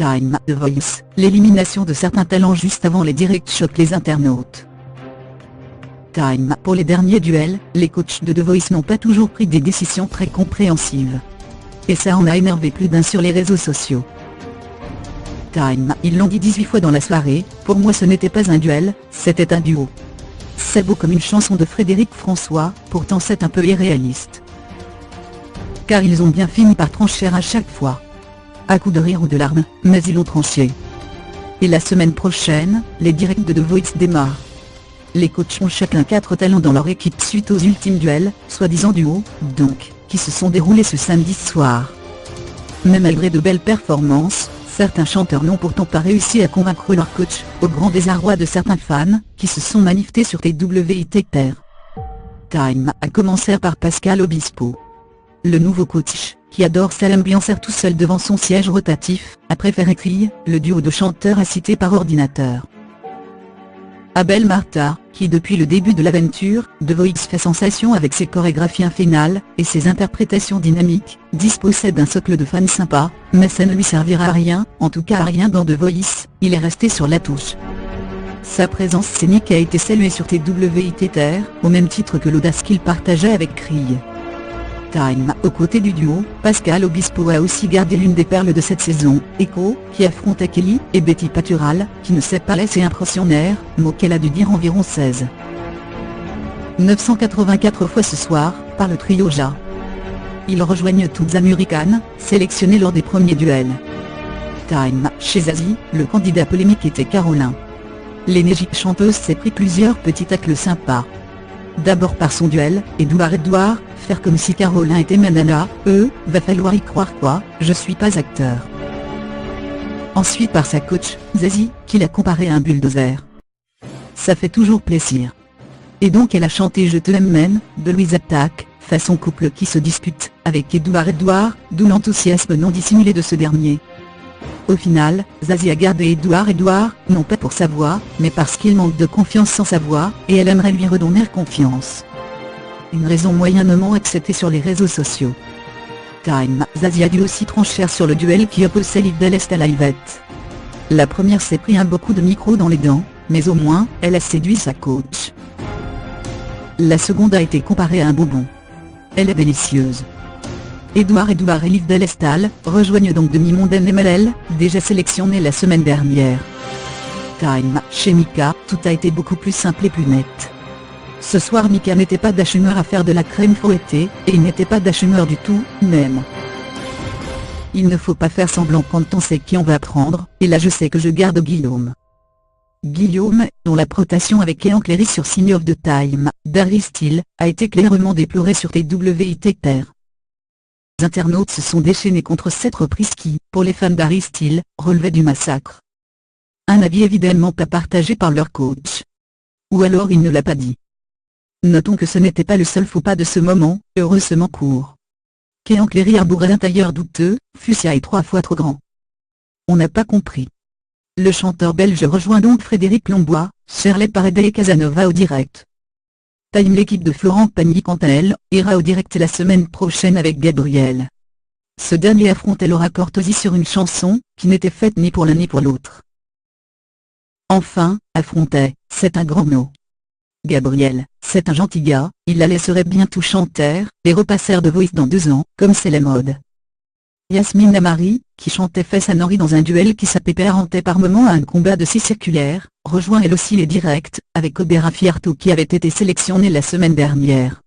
Time, The Voice, l'élimination de certains talents juste avant les directs choque les internautes. Time, pour les derniers duels, les coachs de The Voice n'ont pas toujours pris des décisions très compréhensives. Et ça en a énervé plus d'un sur les réseaux sociaux. Time, ils l'ont dit 18 fois dans la soirée, pour moi ce n'était pas un duel, c'était un duo. C'est beau comme une chanson de Frédéric François, pourtant c'est un peu irréaliste. Car ils ont bien fini par trancher à chaque fois. À coups de rire ou de larmes, mais ils ont tranché. Et la semaine prochaine, les directs de The Voice démarrent. Les coachs ont chacun 4 talents dans leur équipe suite aux ultimes duels, soi-disant duos, donc, qui se sont déroulés ce samedi soir. Mais malgré de belles performances, certains chanteurs n'ont pourtant pas réussi à convaincre leur coach, au grand désarroi de certains fans, qui se sont manifestés sur TWITR. Time, à commencer par Pascal Obispo. Le nouveau coach, qui adore s'ambiancer tout seul devant son siège rotatif, a préféré crier, le duo de chanteurs assistés par ordinateur. Abel Marta, qui depuis le début de l'aventure, The Voice fait sensation avec ses chorégraphies infernales, et ses interprétations dynamiques, dispossède d'un socle de fans sympas, mais ça ne lui servira à rien, en tout cas à rien dans The Voice, il est resté sur la touche. Sa présence scénique a été saluée sur TWITR, au même titre que l'audace qu'il partageait avec Krieg. Time, aux côtés du duo, Pascal Obispo a aussi gardé l'une des perles de cette saison, Echo, qui affrontait Kelly, et Betty Patural, qui ne s'est pas laissé impressionner, mot qu'elle a dû dire environ 984 fois ce soir, par le trio Ja. Ils rejoignent Toots American, sélectionnés lors des premiers duels. Time, chez Zazie, le candidat polémique était Carolyn. L'énergique chanteuse s'est pris plusieurs petits tacles sympas. D'abord par son duel, Edouard, faire comme si Carolyn était Manana, va falloir y croire quoi, je suis pas acteur. Ensuite par sa coach, Zazie, qui l'a comparé à un bulldozer. Ça fait toujours plaisir. Et donc elle a chanté Je te aime de Louise Attaque, façon couple qui se dispute, avec Edouard, d'où l'enthousiasme non dissimulé de ce dernier. Au final, Zazie a gardé Edouard, non pas pour sa voix, mais parce qu'il manque de confiance en sa voix, et elle aimerait lui redonner confiance. Une raison moyennement acceptée sur les réseaux sociaux. Time, Zazie a dû aussi trancher sur le duel qui oppose Salif Delest à la Yvette. La première s'est pris un beau coup de micro dans les dents, mais au moins, elle a séduit sa coach. La seconde a été comparée à un bonbon. Elle est délicieuse. Edouard et Liv Delestal rejoignent donc Demi-Mondaine et Malel, déjà sélectionnés la semaine dernière. Time, chez Mika, tout a été beaucoup plus simple et plus net. Ce soir Mika n'était pas d'humeur à faire de la crème fouettée, et il n'était pas d'humeur du tout, même. Il ne faut pas faire semblant quand on sait qui on va prendre, et là je sais que je garde Guillaume. Guillaume, dont la protation avec Ean Cléry sur Sign of the Time, d'Harry Styles, a été clairement déplorée sur TWITR. Les internautes se sont déchaînés contre cette reprise qui, pour les fans d'Harry Styles, relevait du massacre. Un avis évidemment pas partagé par leur coach. Ou alors il ne l'a pas dit. Notons que ce n'était pas le seul faux pas de ce moment, heureusement court. Ean Cléry arbourait un tailleur douteux, fusiaille 3 fois trop grand. On n'a pas compris. Le chanteur belge rejoint donc Frédéric Lombois, Shirley Paredes et Casanova au direct. Time, l'équipe de Florent Pagny quant à elle, ira au direct la semaine prochaine avec Gabriel. Ce dernier affrontait Laura Cortosi sur une chanson, qui n'était faite ni pour l'un ni pour l'autre. Enfin, affrontait, c'est un grand mot. Gabriel, c'est un gentil gars, il la laisserait bien tout chanter, et repasser de Voice dans 2 ans, comme c'est la mode. Yasmine Amari, qui chantait face à Nori dans un duel qui s'apparentait par moments à un combat de scie circulaire, rejoint elle aussi les directs, avec Obera Fierto qui avait été sélectionné la semaine dernière.